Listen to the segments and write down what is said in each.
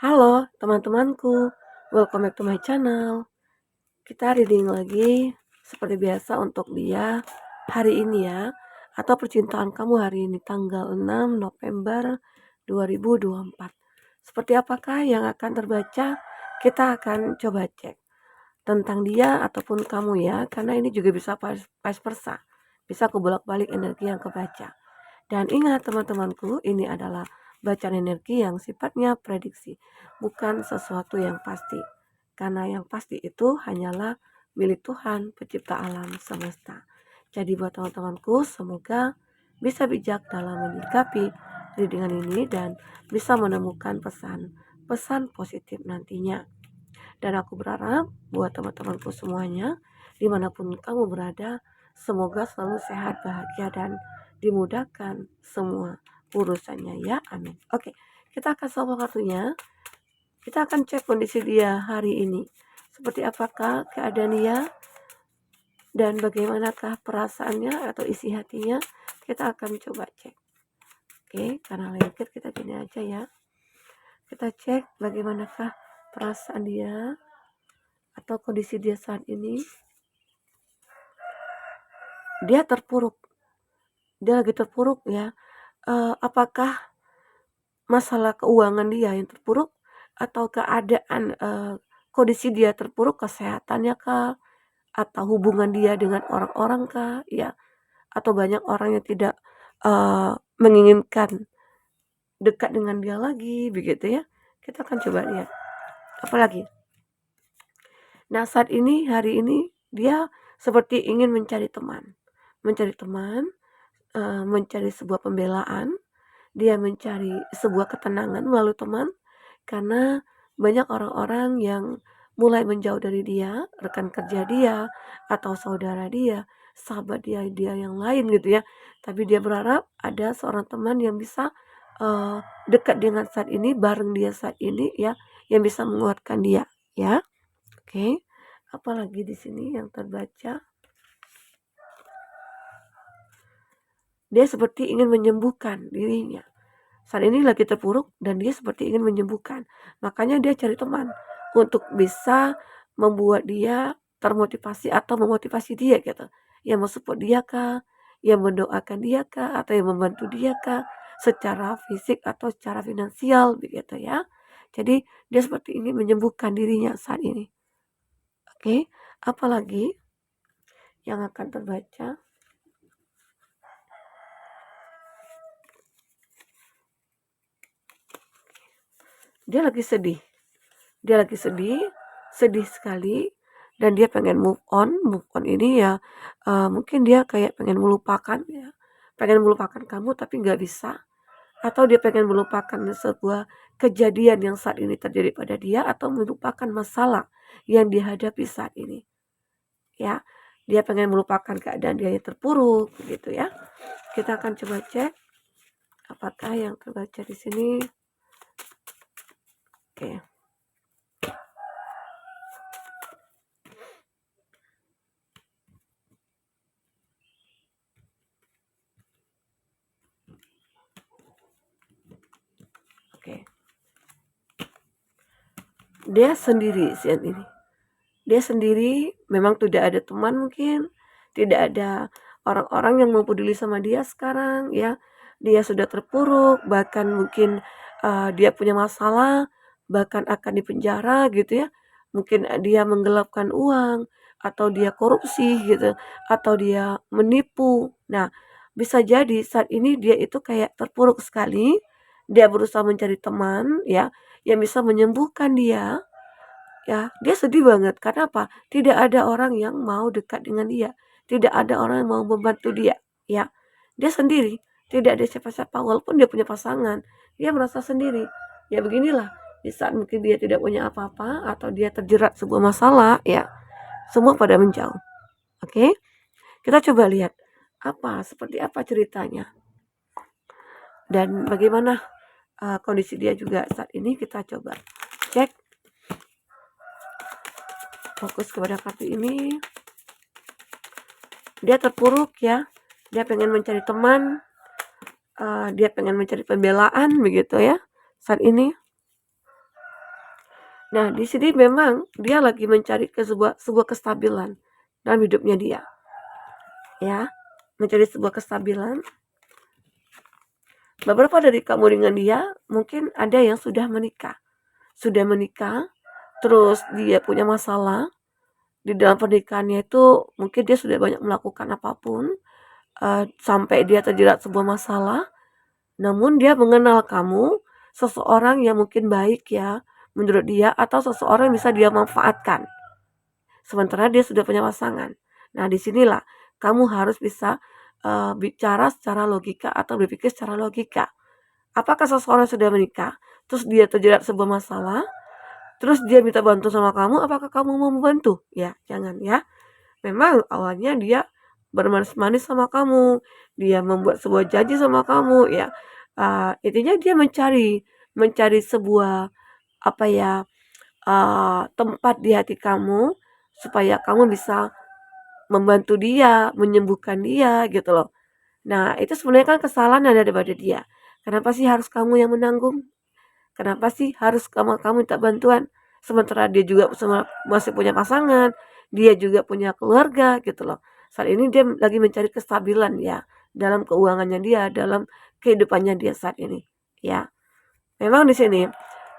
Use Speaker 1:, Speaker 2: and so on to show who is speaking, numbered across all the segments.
Speaker 1: Halo teman-temanku, welcome back to my channel. Kita reading lagi seperti biasa untuk dia hari ini ya, atau percintaan kamu hari ini tanggal 6 November 2024. Seperti apakah yang akan terbaca? Kita akan coba cek tentang dia ataupun kamu ya, karena ini juga bisa vice versa. Bisa aku bolak-balik energi yang kebaca. Dan ingat teman-temanku, ini adalah bacaan energi yang sifatnya prediksi, bukan sesuatu yang pasti. Karena yang pasti itu hanyalah milik Tuhan, pencipta alam semesta. Jadi buat teman-temanku, semoga bisa bijak dalam menyikapi readingan ini dan bisa menemukan pesan positif nantinya. Dan aku berharap buat teman-temanku semuanya, dimanapun kamu berada, semoga selalu sehat, bahagia, dan dimudahkan semua urusannya ya, amin. Oke, kita akan sambung kartunya. Kita akan cek kondisi dia hari ini. Seperti apakah keadaan dia dan bagaimanakah perasaannya atau isi hatinya. Kita akan coba cek. Oke, karena lengket kita gini aja ya. Kita cek bagaimanakah perasaan dia atau kondisi dia saat ini. Dia terpuruk. Dia lagi terpuruk ya. Apakah masalah keuangan dia yang terpuruk atau keadaan kondisi dia terpuruk, kesehatannya kah, atau hubungan dia dengan orang-orang kah, ya, atau banyak orang yang tidak menginginkan dekat dengan dia lagi, begitu ya. Kita akan coba lihat. Apalagi? Nah, saat ini, hari ini, dia seperti ingin mencari teman, mencari sebuah pembelaan, dia mencari sebuah ketenangan melalui teman, karena banyak orang-orang yang mulai menjauh dari dia, rekan kerja dia, atau saudara dia, sahabat dia yang lain gitu ya. Tapi dia berharap ada seorang teman yang bisa dekat dengan saat ini, bareng dia saat ini ya, yang bisa menguatkan dia ya. Oke. Apalagi di sini yang terbaca? Dia seperti ingin menyembuhkan dirinya. Saat ini lagi terpuruk dan dia seperti ingin menyembuhkan. Makanya dia cari teman untuk bisa membuat dia termotivasi atau memotivasi dia gitu. Yang mensupport dia kah, yang mendoakan dia kah, atau yang membantu dia kah, secara fisik atau secara finansial begitu ya. Jadi dia seperti ini menyembuhkan dirinya saat ini. Oke, apalagi yang akan terbaca? Dia lagi sedih. Dia lagi sedih sekali, dan dia pengen move on. Move on ini ya mungkin dia kayak pengen melupakan ya, pengen melupakan kamu tapi nggak bisa, atau dia pengen melupakan sebuah kejadian yang saat ini terjadi pada dia, atau melupakan masalah yang dihadapi saat ini ya. Dia pengen melupakan keadaan dia yang terpuruk gitu ya. Kita akan coba cek apakah yang terbaca di sini. Oke. Oke. Dia sendiri saat ini. Dia sendiri, memang tidak ada teman mungkin, tidak ada orang-orang yang mau peduli sama dia sekarang ya. Dia sudah terpuruk, bahkan mungkin dia punya masalah, bahkan akan dipenjara gitu ya. Mungkin dia menggelapkan uang, atau dia korupsi gitu, atau dia menipu. Nah, bisa jadi saat ini dia itu kayak terpuruk sekali. Dia berusaha mencari teman ya, yang bisa menyembuhkan dia. Ya, dia sedih banget. Karena apa? Tidak ada orang yang mau dekat dengan dia. Tidak ada orang yang mau membantu dia. Ya, dia sendiri. Tidak ada siapa-siapa. Walaupun dia punya pasangan, dia merasa sendiri. Ya beginilah. Di saat mungkin dia tidak punya apa-apa atau dia terjerat sebuah masalah, ya semua pada menjauh. Oke, kita coba lihat seperti apa ceritanya dan bagaimana kondisi dia juga saat ini. Kita coba cek, fokus kepada kartu ini. Dia terpuruk ya, dia pengen mencari teman, dia pengen mencari pembelaan begitu ya saat ini. Nah, di sini memang dia lagi mencari sebuah kestabilan dalam hidupnya dia, ya. Mencari sebuah kestabilan. Beberapa dari kamu dengan dia mungkin ada yang sudah menikah, terus dia punya masalah di dalam pernikahannya itu mungkin dia sudah banyak melakukan apapun, sampai dia terjerat sebuah masalah, namun dia mengenal kamu, seseorang yang mungkin baik ya menurut dia atau seseorang yang bisa dia manfaatkan. Sementara dia sudah punya pasangan. Nah, disinilah kamu harus bisa bicara secara logika atau berpikir secara logika. Apakah seseorang sudah menikah, terus dia terjerat sebuah masalah, terus dia minta bantu sama kamu, apakah kamu mau membantu? Ya, jangan ya. Memang awalnya dia bermanis-manis sama kamu, dia membuat sebuah janji sama kamu, ya. Intinya dia mencari mencari sebuah apa ya tempat di hati kamu supaya kamu bisa membantu dia, menyembuhkan dia gitu loh. Nah, itu sebenarnya kan kesalahan ada daripada dia. Kenapa sih harus kamu yang menanggung? Kenapa sih harus kamu minta bantuan? Sementara dia juga masih punya pasangan, dia juga punya keluarga gitu loh. Saat ini dia lagi mencari kestabilan ya dalam keuangannya dia, dalam kehidupannya dia saat ini. Ya, memang di sini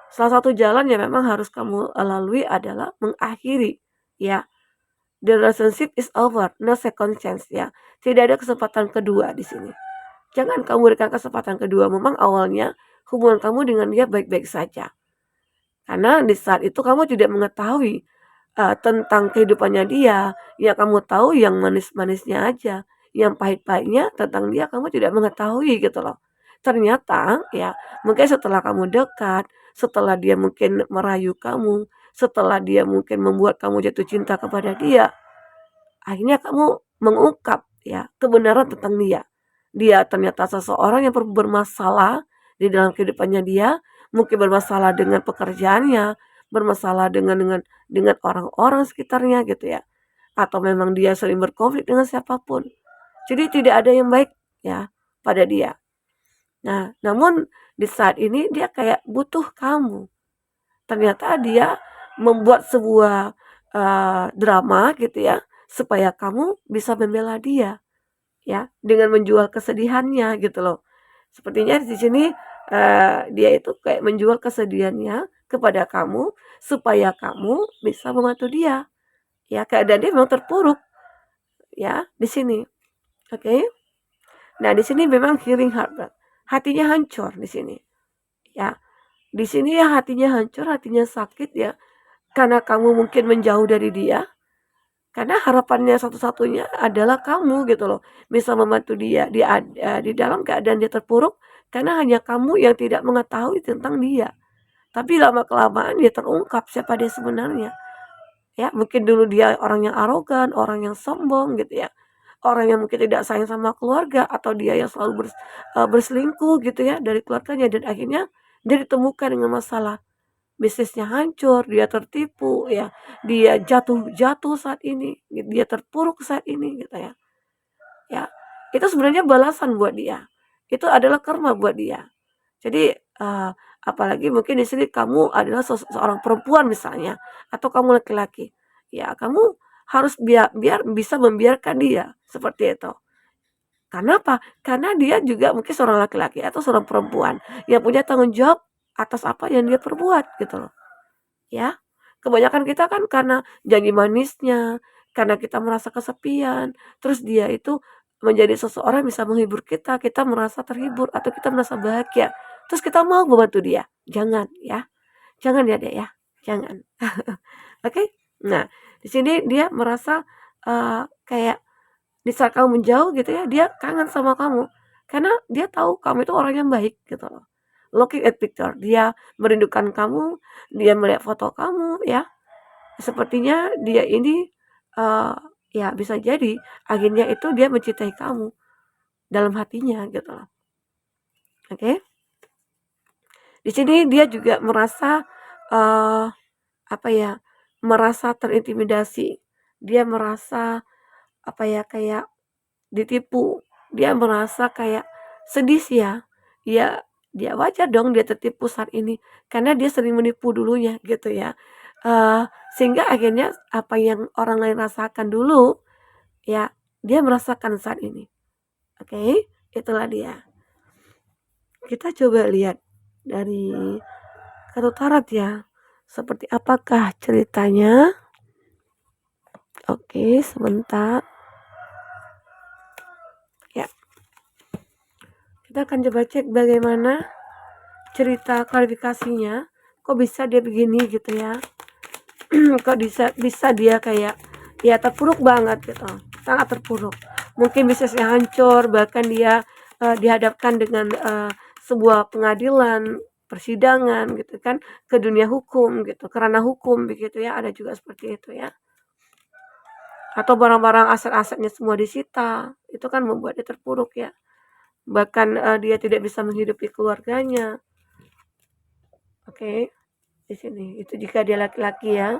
Speaker 1: salah satu jalan yang memang harus kamu lalui adalah mengakhiri ya. The relationship is over, no second chance ya. Tidak ada kesempatan kedua di sini. Jangan kamu berikan kesempatan kedua. Memang awalnya hubungan kamu dengan dia baik-baik saja. Karena di saat itu kamu tidak mengetahui tentang kehidupannya dia. Ya kamu tahu yang manis-manisnya aja. Yang pahit-pahitnya tentang dia kamu tidak mengetahui gitu loh. Ternyata ya mungkin setelah kamu dekat, setelah dia mungkin merayu kamu, setelah dia mungkin membuat kamu jatuh cinta kepada dia, akhirnya kamu mengungkap ya kebenaran tentang dia. Dia ternyata seseorang yang bermasalah di dalam kehidupannya dia, mungkin bermasalah dengan pekerjaannya, bermasalah dengan orang-orang sekitarnya gitu ya. Atau memang dia sering berkonflik dengan siapapun. Jadi tidak ada yang baik ya pada dia. Nah, namun di saat ini dia kayak butuh kamu. Ternyata dia membuat sebuah drama gitu ya, supaya kamu bisa membela dia ya, dengan menjual kesedihannya gitu loh. Sepertinya di sini dia itu kayak menjual kesedihannya kepada kamu supaya kamu bisa membantu dia. Ya, keadaan dia memang terpuruk ya di sini. Oke. Nah, di sini memang healing heart. Hatinya hancur di sini. Ya. Di sini ya hatinya hancur, hatinya sakit ya. Karena kamu mungkin menjauh dari dia, karena harapannya satu-satunya adalah kamu gitu loh, bisa membantu dia di dalam keadaan dia terpuruk, karena hanya kamu yang tidak mengetahui tentang dia. Tapi lama-kelamaan dia terungkap siapa dia sebenarnya. Ya, mungkin dulu dia orang yang arogan, orang yang sombong gitu ya. Orang yang mungkin tidak sayang sama keluarga atau dia yang selalu berselingkuh gitu ya dari keluarganya dan akhirnya dia ditemukan dengan masalah. Bisnisnya hancur, dia tertipu ya, dia jatuh saat ini, dia terpuruk saat ini gitu ya. Ya, itu sebenarnya balasan buat dia. Itu adalah karma buat dia. Jadi, apalagi mungkin di sini kamu adalah seorang perempuan misalnya atau kamu laki-laki. Ya, kamu harus biar biar bisa membiarkan dia seperti itu. Karena apa? Karena dia juga mungkin seorang laki-laki atau seorang perempuan yang punya tanggung jawab atas apa yang dia perbuat gitu loh. Ya, kebanyakan kita kan karena janji manisnya, karena kita merasa kesepian, terus dia itu menjadi seseorang yang bisa menghibur kita, kita merasa terhibur atau kita merasa bahagia, terus kita mau membantu dia. Jangan ya, jangan ya Dek ya, jangan. Oke? Nah, di sini dia merasa, kayak di saat kamu menjauh gitu ya, dia kangen sama kamu. Karena dia tahu kamu itu orang yang baik gitu loh. Looking at picture, dia merindukan kamu, dia melihat foto kamu ya. Sepertinya dia ini ya bisa jadi akhirnya itu dia mencintai kamu dalam hatinya gitu loh. Oke? Di sini dia juga merasa eee, apa ya, merasa terintimidasi. Dia merasa apa ya, kayak ditipu, dia merasa kayak sedih sih ya. Iya, dia wajar dong dia tertipu saat ini, karena dia sering menipu dulunya gitu ya. Eee, Sehingga akhirnya apa yang orang lain rasakan dulu, ya dia merasakan saat ini. Oke, itulah dia. Kita coba lihat dari kartu tarot ya, seperti apakah ceritanya. Oke, sebentar. Ya, kita akan coba cek bagaimana cerita klarifikasinya. Kok bisa dia begini gitu ya. Kok bisa dia kayak ya terpuruk banget gitu, sangat terpuruk. Mungkin bisnisnya hancur, bahkan dia dihadapkan dengan sebuah pengadilan, persidangan gitu kan, ke dunia hukum gitu, kerana hukum begitu ya, ada juga seperti itu ya. Atau barang-barang aset-asetnya semua disita, itu kan membuat dia terpuruk ya. Bahkan dia tidak bisa menghidupi keluarganya. Oke, di sini itu jika dia laki-laki ya.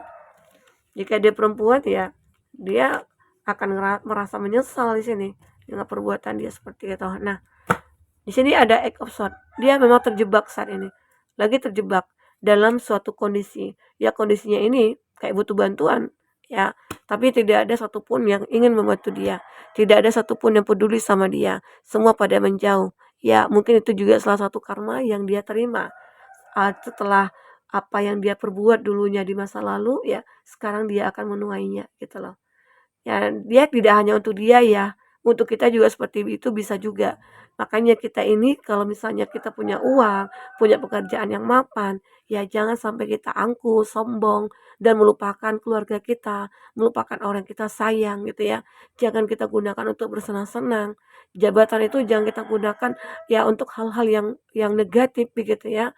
Speaker 1: Jika dia perempuan ya dia akan merasa menyesal di sini dengan perbuatan dia seperti itu. Nah, di sini ada Eight of Swords. Dia memang terjebak saat ini. Lagi terjebak dalam suatu kondisi. Ya kondisinya ini kayak butuh bantuan ya, tapi tidak ada satupun yang ingin membantu dia. Tidak ada satupun yang peduli sama dia. Semua pada menjauh. Ya, mungkin itu juga salah satu karma yang dia terima setelah apa yang dia perbuat dulunya di masa lalu ya, sekarang dia akan menuainya gitu loh. Ya, dia tidak hanya untuk dia ya, untuk kita juga seperti itu bisa juga. Makanya kita ini kalau misalnya kita punya uang, punya pekerjaan yang mapan, ya jangan sampai kita angkuh, sombong, dan melupakan keluarga kita, melupakan orang yang kita sayang gitu ya. Jangan kita gunakan untuk bersenang-senang. Jabatan itu jangan kita gunakan ya untuk hal-hal yang negatif begitu ya.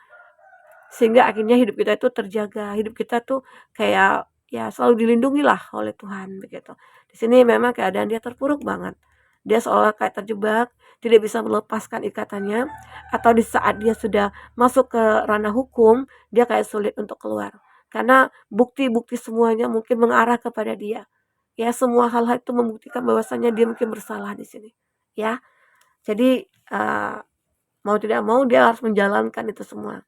Speaker 1: Sehingga akhirnya hidup kita itu terjaga, hidup kita tuh kayak ya selalu dilindungi lah oleh Tuhan begitu. Di sini memang keadaan dia terpuruk banget. Dia seolah kayak terjebak, tidak bisa melepaskan ikatannya, atau di saat dia sudah masuk ke ranah hukum, dia kayak sulit untuk keluar. Karena bukti-bukti semuanya mungkin mengarah kepada dia. Ya semua hal-hal itu membuktikan bahwasannya dia mungkin bersalah di sini. Ya, jadi mau tidak mau dia harus menjalankan itu semua.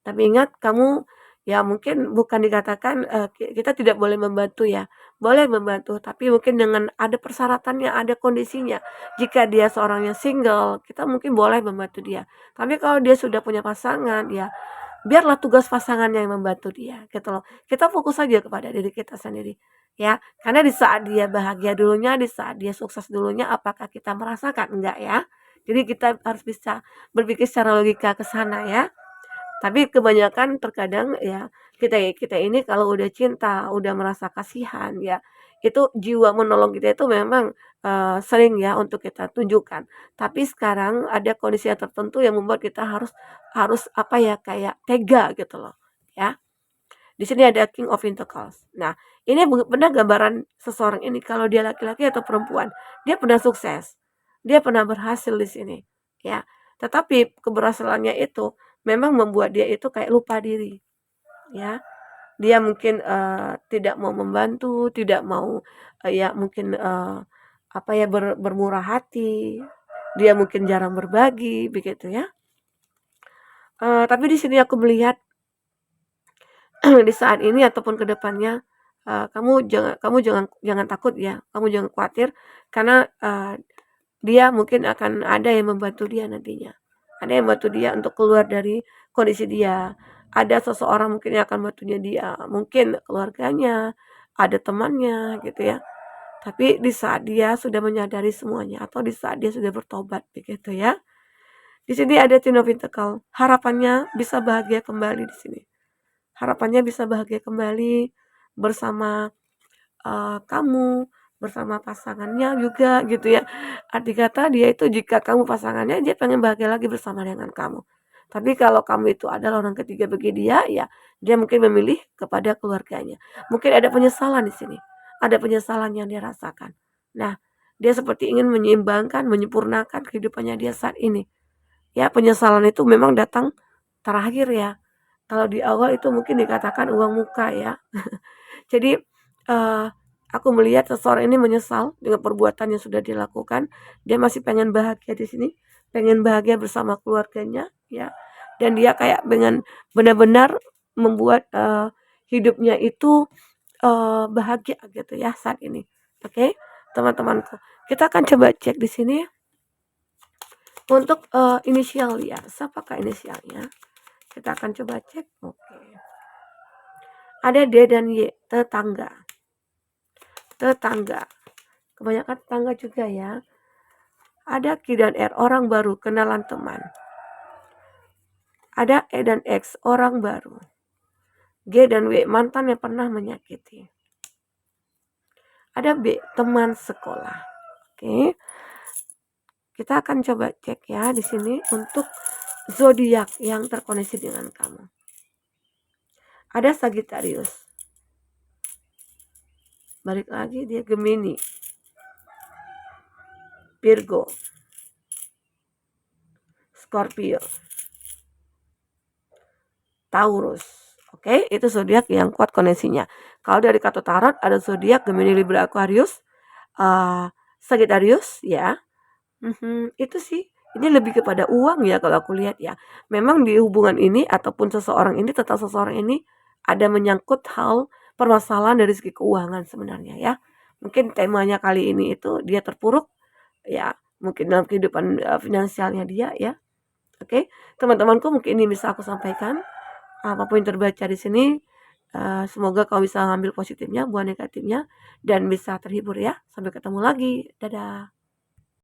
Speaker 1: Tapi ingat kamu ya mungkin bukan dikatakan, kita tidak boleh membantu ya, boleh membantu tapi mungkin dengan ada persyaratannya, ada kondisinya. Jika dia seorang yang single, kita mungkin boleh membantu dia. Tapi kalau dia sudah punya pasangan, ya biarlah tugas pasangannya yang membantu dia, gitu loh. Kita fokus saja kepada diri kita sendiri, ya. Karena di saat dia bahagia dulunya, di saat dia sukses dulunya, apakah kita merasakan? Enggak ya. Jadi kita harus bisa berpikir secara logika ke sana ya. Tapi kebanyakan terkadang ya kita kita ini kalau udah cinta, udah merasa kasihan ya, itu jiwa menolong kita itu memang, sering ya untuk kita tunjukkan. Tapi sekarang ada kondisi yang tertentu yang membuat kita harus harus apa ya, kayak tega gitu loh, ya. Di sini ada King of Pentacles. Nah, ini benar gambaran seseorang ini kalau dia laki-laki atau perempuan, dia pernah sukses, dia pernah berhasil di sini, ya. Tetapi keberhasilannya itu memang membuat dia itu kayak lupa diri, ya. Dia mungkin, tidak mau membantu, tidak mau, ya mungkin, apa ya, bermurah hati, dia mungkin jarang berbagi, begitu ya. Tapi di sini aku melihat di saat ini ataupun ke depannya, kamu jangan takut ya, kamu jangan khawatir karena, dia mungkin akan ada yang membantu dia nantinya. Ada yang membantu dia untuk keluar dari kondisi dia. Ada seseorang mungkin yang akan bantunya dia, mungkin keluarganya, ada temannya gitu ya. Tapi di saat dia sudah menyadari semuanya atau di saat dia sudah bertobat begitu ya. Di sini ada Ten of Pentacles, harapannya bisa bahagia kembali di sini. Harapannya bisa bahagia kembali bersama kamu, bersama pasangannya juga gitu ya. Arti kata dia itu jika kamu pasangannya, dia pengen bahagia lagi bersama dengan kamu. Tapi kalau kamu itu adalah orang ketiga bagi dia, ya dia mungkin memilih kepada keluarganya. Mungkin ada penyesalan di sini. Ada penyesalan yang dia rasakan. Nah, dia seperti ingin menyeimbangkan, menyempurnakan kehidupannya dia saat ini. Ya, penyesalan itu memang datang terakhir ya. Kalau di awal itu mungkin dikatakan uang muka ya. Jadi, aku melihat seseorang ini menyesal dengan perbuatan yang sudah dilakukan. Dia masih pengen bahagia di sini, pengen bahagia bersama keluarganya, ya. Dan dia kayak dengan benar-benar membuat hidupnya itu bahagia gitu ya saat ini. Oke, teman-temanku. Kita akan coba cek di sini untuk inisial ya. Siapakah inisialnya? Kita akan coba cek. Oke. Ada D dan Y, tetangga. Tetangga. Kebanyakan tetangga juga ya. Ada Q dan R, orang baru, kenalan teman. Ada E dan X, orang baru. G dan W, mantan yang pernah menyakiti. Ada B, teman sekolah. Oke. Kita akan coba cek ya di sini untuk zodiak yang terkoneksi dengan kamu. Ada Sagittarius. Balik lagi dia Gemini. Virgo. Scorpio. Taurus. Oke, itu zodiak yang kuat koneksinya. Kalau dari kartu tarot ada zodiak Gemini, Libra, Aquarius, Sagittarius ya. Itu sih. Ini lebih kepada uang ya kalau aku lihat ya. Memang di hubungan ini ataupun seseorang ini tentang seseorang ini ada menyangkut hal permasalahan dari segi keuangan sebenarnya ya. Mungkin temanya kali ini itu dia terpuruk ya, mungkin dalam kehidupan finansialnya dia ya. Oke, teman-temanku mungkin ini bisa aku sampaikan. Apapun yang terbaca di sini, semoga kau bisa ngambil positifnya, buang negatifnya, dan bisa terhibur ya. Sampai ketemu lagi. Dadah.